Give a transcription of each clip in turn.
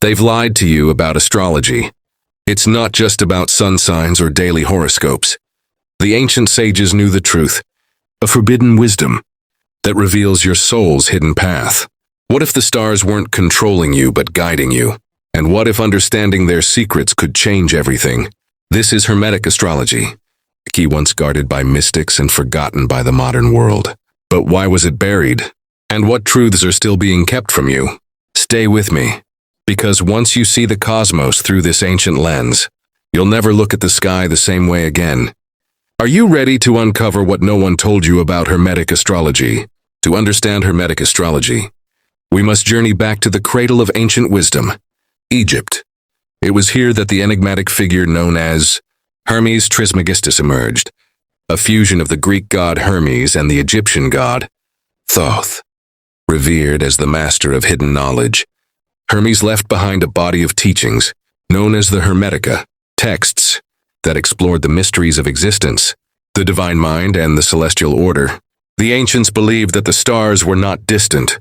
They've lied to you about astrology. It's not just about sun signs or daily horoscopes. The ancient sages knew the truth, a forbidden wisdom that reveals your soul's hidden path. What if the stars weren't controlling you but guiding you? And what if understanding their secrets could change everything? This is Hermetic Astrology, a key once guarded by mystics and forgotten by the modern world. But why was it buried? And what truths are still being kept from you? Stay with me, because once you see the cosmos through this ancient lens, you'll never look at the sky the same way again. Are you ready to uncover what no one told you about Hermetic Astrology? To understand Hermetic Astrology, we must journey back to the cradle of ancient wisdom, Egypt. It was here that the enigmatic figure known as Hermes Trismegistus emerged, a fusion of the Greek god Hermes and the Egyptian god Thoth. Revered as the master of hidden knowledge, Hermes left behind a body of teachings known as the Hermetica, texts that explored the mysteries of existence, the divine mind, and the celestial order. The ancients believed that the stars were not distant,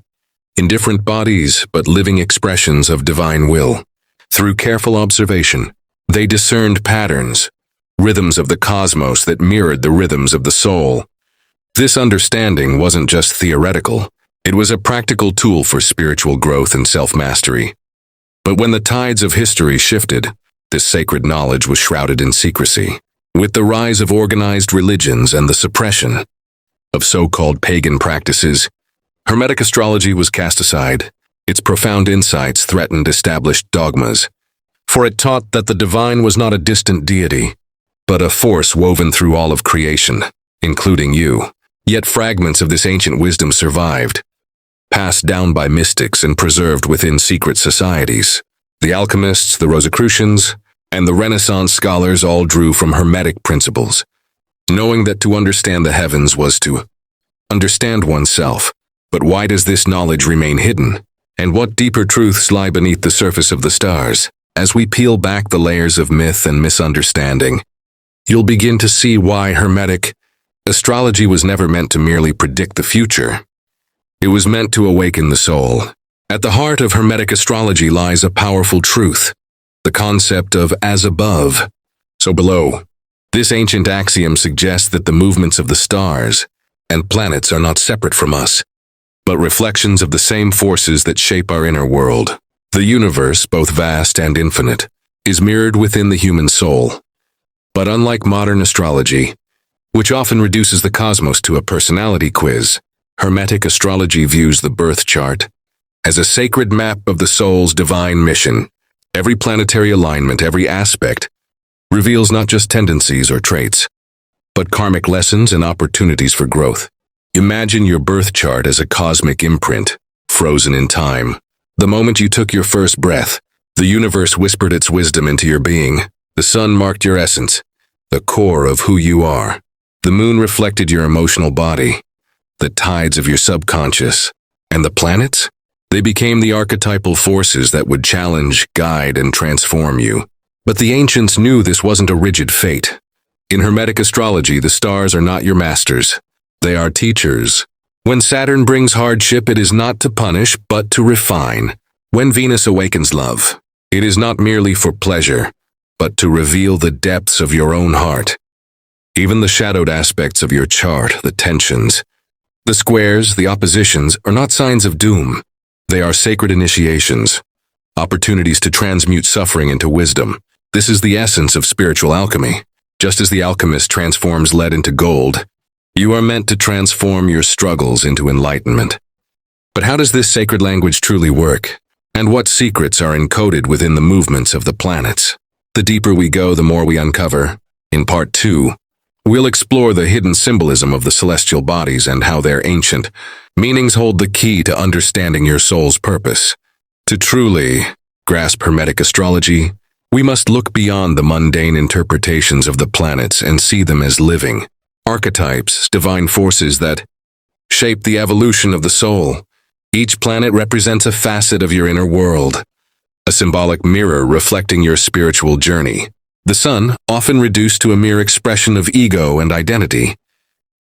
indifferent bodies, but living expressions of divine will. Through careful observation, they discerned patterns, rhythms of the cosmos that mirrored the rhythms of the soul. This understanding wasn't just theoretical. It was a practical tool for spiritual growth and self-mastery. But when the tides of history shifted, this sacred knowledge was shrouded in secrecy. With the rise of organized religions and the suppression of so-called pagan practices, Hermetic astrology was cast aside. Its profound insights threatened established dogmas, for it taught that the divine was not a distant deity, but a force woven through all of creation, including you. Yet fragments of this ancient wisdom survived, passed down by mystics and preserved within secret societies. The alchemists, the Rosicrucians, and the Renaissance scholars all drew from Hermetic principles, knowing that to understand the heavens was to understand oneself. But why does this knowledge remain hidden? And what deeper truths lie beneath the surface of the stars? As we peel back the layers of myth and misunderstanding, you'll begin to see why Hermetic astrology was never meant to merely predict the future. It was meant to awaken the soul. At the heart of Hermetic astrology lies a powerful truth, the concept of as above, so below. This ancient axiom suggests that the movements of the stars and planets are not separate from us, but reflections of the same forces that shape our inner world. The universe, both vast and infinite, is mirrored within the human soul. But unlike modern astrology, which often reduces the cosmos to a personality quiz, Hermetic astrology views the birth chart as a sacred map of the soul's divine mission. Every planetary alignment, every aspect, reveals not just tendencies or traits, but karmic lessons and opportunities for growth. Imagine your birth chart as a cosmic imprint, frozen in time. The moment you took your first breath, the universe whispered its wisdom into your being. The sun marked your essence, the core of who you are. The moon reflected your emotional body, the tides of your subconscious. And the planets? They became the archetypal forces that would challenge, guide, and transform you. But the ancients knew this wasn't a rigid fate. In Hermetic astrology, the stars are not your masters. They are teachers. When Saturn brings hardship, it is not to punish, but to refine. When Venus awakens love, it is not merely for pleasure, but to reveal the depths of your own heart. Even the shadowed aspects of your chart, the tensions, the squares, the oppositions, are not signs of doom. They are sacred initiations, opportunities to transmute suffering into wisdom. This is the essence of spiritual alchemy. Just as the alchemist transforms lead into gold, you are meant to transform your struggles into enlightenment. But how does this sacred language truly work? And what secrets are encoded within the movements of the planets? The deeper we go, the more we uncover. In Part 2, we'll explore the hidden symbolism of the celestial bodies and how their ancient meanings hold the key to understanding your soul's purpose. To truly grasp Hermetic astrology, we must look beyond the mundane interpretations of the planets and see them as living archetypes, divine forces that shape the evolution of the soul. Each planet represents a facet of your inner world, a symbolic mirror reflecting your spiritual journey. The sun, often reduced to a mere expression of ego and identity,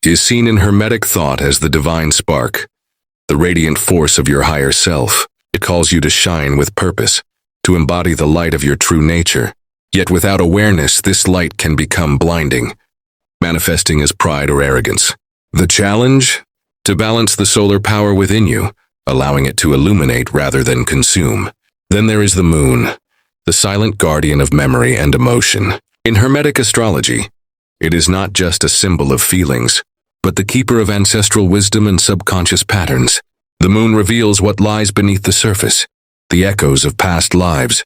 is seen in Hermetic thought as the divine spark, the radiant force of your higher self. It calls you to shine with purpose, to embody the light of your true nature. Yet without awareness, this light can become blinding, manifesting as pride or arrogance. The challenge? To balance the solar power within you, allowing it to illuminate rather than consume. Then there is the moon, the silent guardian of memory and emotion. In Hermetic Astrology, it is not just a symbol of feelings, but the keeper of ancestral wisdom and subconscious patterns. The moon reveals what lies beneath the surface, the echoes of past lives,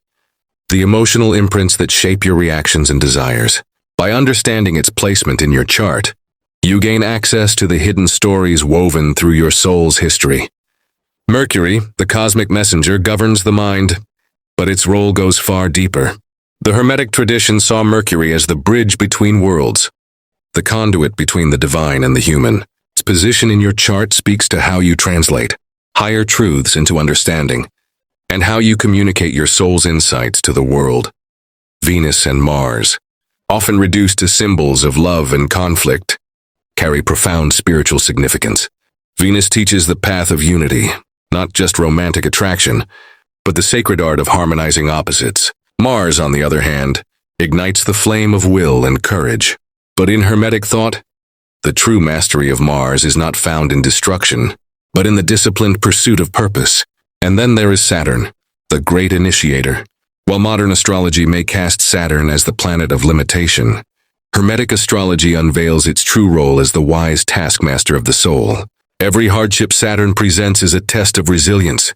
the emotional imprints that shape your reactions and desires. By understanding its placement in your chart, you gain access to the hidden stories woven through your soul's history. Mercury, the cosmic messenger, governs the mind, but its role goes far deeper. The Hermetic tradition saw Mercury as the bridge between worlds, the conduit between the divine and the human. Its position in your chart speaks to how you translate higher truths into understanding, and how you communicate your soul's insights to the world. Venus and Mars, often reduced to symbols of love and conflict, carry profound spiritual significance. Venus teaches the path of unity, not just romantic attraction, but the sacred art of harmonizing opposites. Mars, on the other hand, ignites the flame of will and courage. But in Hermetic thought, the true mastery of Mars is not found in destruction, but in the disciplined pursuit of purpose. And then there is Saturn, the great initiator. While modern astrology may cast Saturn as the planet of limitation, Hermetic astrology unveils its true role as the wise taskmaster of the soul. Every hardship Saturn presents is a test of resilience,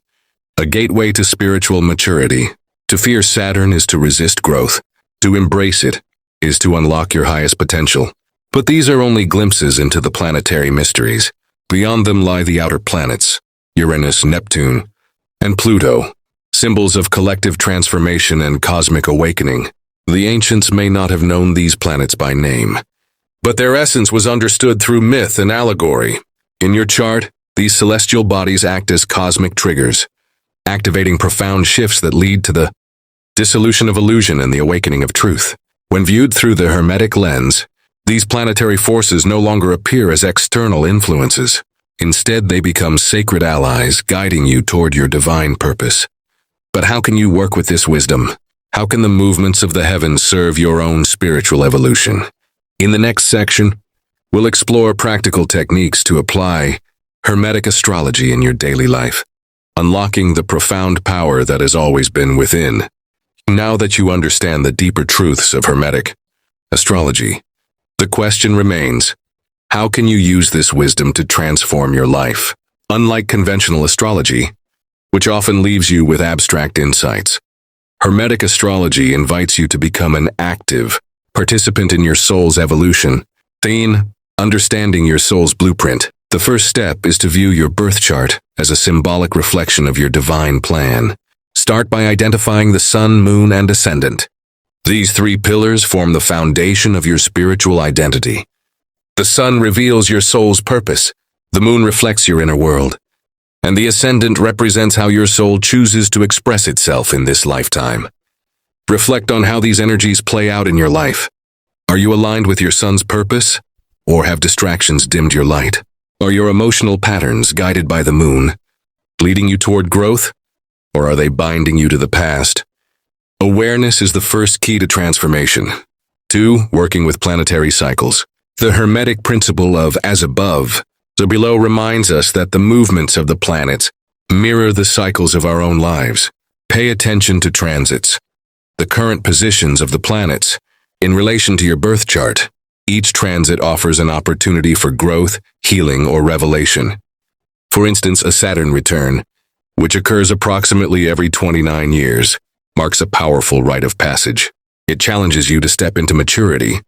a gateway to spiritual maturity. To fear Saturn is to resist growth. To embrace it is to unlock your highest potential. But these are only glimpses into the planetary mysteries. Beyond them lie the outer planets, Uranus, Neptune, and Pluto, symbols of collective transformation and cosmic awakening. The ancients may not have known these planets by name, but their essence was understood through myth and allegory. In your chart, these celestial bodies act as cosmic triggers, activating profound shifts that lead to the dissolution of illusion and the awakening of truth. When viewed through the Hermetic lens, these planetary forces no longer appear as external influences. Instead, they become sacred allies, guiding you toward your divine purpose. But how can you work with this wisdom? How can the movements of the heavens serve your own spiritual evolution? In the next section, we'll explore practical techniques to apply Hermetic astrology in your daily life, unlocking the profound power that has always been within. Now that you understand the deeper truths of Hermetic astrology, the question remains, how can you use this wisdom to transform your life? Unlike conventional astrology, which often leaves you with abstract insights, Hermetic astrology invites you to become an active participant in your soul's evolution. Theme: understanding your soul's blueprint. The first step is to view your birth chart as a symbolic reflection of your divine plan. Start by identifying the sun, moon, and ascendant. These three pillars form the foundation of your spiritual identity. The sun reveals your soul's purpose, the moon reflects your inner world, and the ascendant represents how your soul chooses to express itself in this lifetime. Reflect on how these energies play out in your life. Are you aligned with your sun's purpose, or have distractions dimmed your light? Are your emotional patterns guided by the moon, leading you toward growth, or are they binding you to the past? Awareness is the first key to transformation. 2. Working with planetary cycles. The Hermetic principle of as above, so below reminds us that the movements of the planets mirror the cycles of our own lives. Pay attention to transits, the current positions of the planets, in relation to your birth chart. Each transit offers an opportunity for growth, healing, or revelation. For instance, a Saturn return, which occurs approximately every 29 years, marks a powerful rite of passage. It challenges you to step into maturity,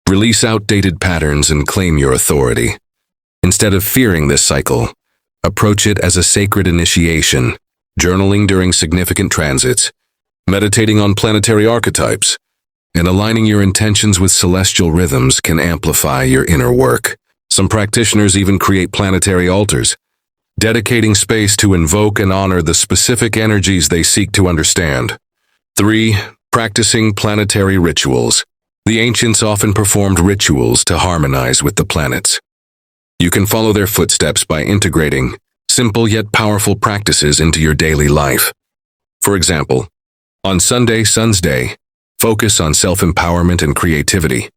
release outdated patterns, and claim your authority. Instead of fearing this cycle, approach it as a sacred initiation, journaling during significant transits, meditating on planetary archetypes, and aligning your intentions with celestial rhythms can amplify your inner work. Some practitioners even create planetary altars, dedicating space to invoke and honor the specific energies they seek to understand. 3. Practicing planetary rituals. The ancients often performed rituals to harmonize with the planets. You can follow their footsteps by integrating simple yet powerful practices into your daily life. For example, On Sunday, Sun's Day, focus on self-empowerment and creativity.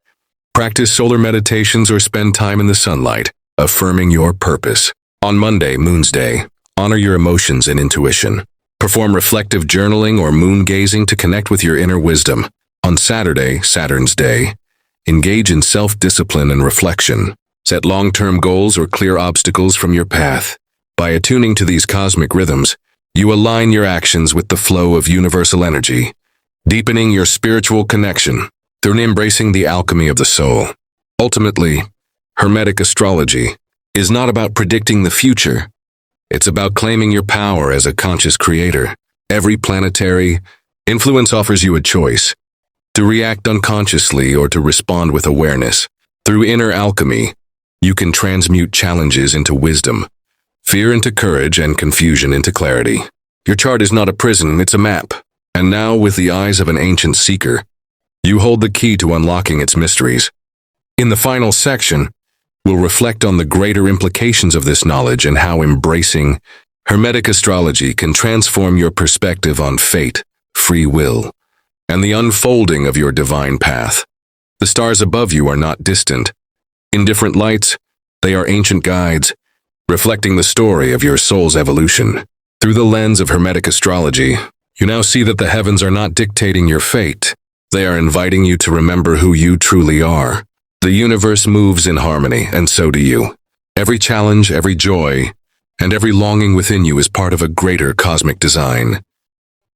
Practice solar meditations or spend time in the sunlight, affirming your purpose. On Monday, Moon's Day, honor your emotions and intuition. Perform reflective journaling or moon gazing to connect with your inner wisdom. On Saturday, Saturn's Day, engage in self-discipline and reflection. Set long-term goals or clear obstacles from your path. By attuning to these cosmic rhythms, you align your actions with the flow of universal energy, deepening your spiritual connection through embracing the alchemy of the soul. Ultimately, Hermetic Astrology is not about predicting the future. It's about claiming your power as a conscious creator. Every planetary influence offers you a choice to react unconsciously or to respond with awareness. Through inner alchemy, you can transmute challenges into wisdom, fear into courage, and confusion into clarity. Your chart is not a prison, it's a map. And now, with the eyes of an ancient seeker, you hold the key to unlocking its mysteries. In the final section, we'll reflect on the greater implications of this knowledge and how embracing Hermetic Astrology can transform your perspective on fate, free will, and the unfolding of your divine path. The stars above you are not distant. In different lights, they are ancient guides, reflecting the story of your soul's evolution. Through the lens of Hermetic Astrology, you now see that the heavens are not dictating your fate. They are inviting you to remember who you truly are. The universe moves in harmony, and so do you. Every challenge, every joy, and every longing within you is part of a greater cosmic design.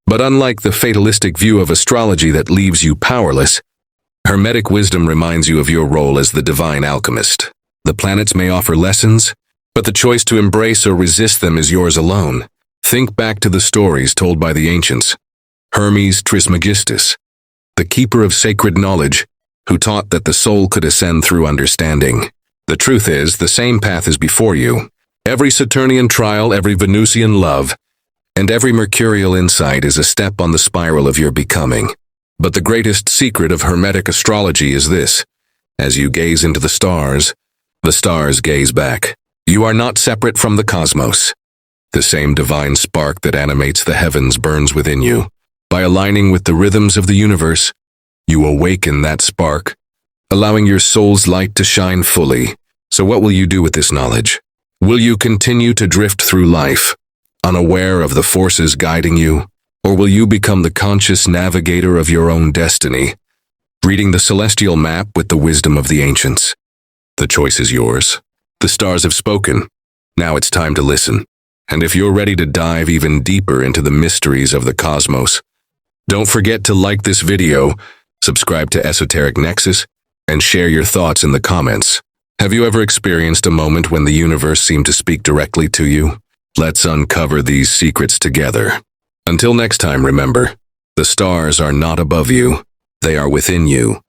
But unlike the fatalistic view of astrology that leaves you powerless, Hermetic wisdom reminds you of your role as the divine alchemist. The planets may offer lessons, but the choice to embrace or resist them is yours alone. Think back to the stories told by the ancients. Hermes Trismegistus, the keeper of sacred knowledge, who taught that the soul could ascend through understanding. The truth is, the same path is before you. Every Saturnian trial, every Venusian love, and every Mercurial insight is a step on the spiral of your becoming. But the greatest secret of Hermetic Astrology is this: as you gaze into the stars gaze back. You are not separate from the cosmos. The same divine spark that animates the heavens burns within you. By aligning with the rhythms of the universe, you awaken that spark, allowing your soul's light to shine fully. So what will you do with this knowledge? Will you continue to drift through life, unaware of the forces guiding you? Or will you become the conscious navigator of your own destiny, reading the celestial map with the wisdom of the ancients? The choice is yours. The stars have spoken. Now it's time to listen. And if you're ready to dive even deeper into the mysteries of the cosmos, don't forget to like this video, subscribe to Esoteric Nexus, and share your thoughts in the comments. Have you ever experienced a moment when the universe seemed to speak directly to you? Let's uncover these secrets together. Until next time, remember, the stars are not above you, they are within you.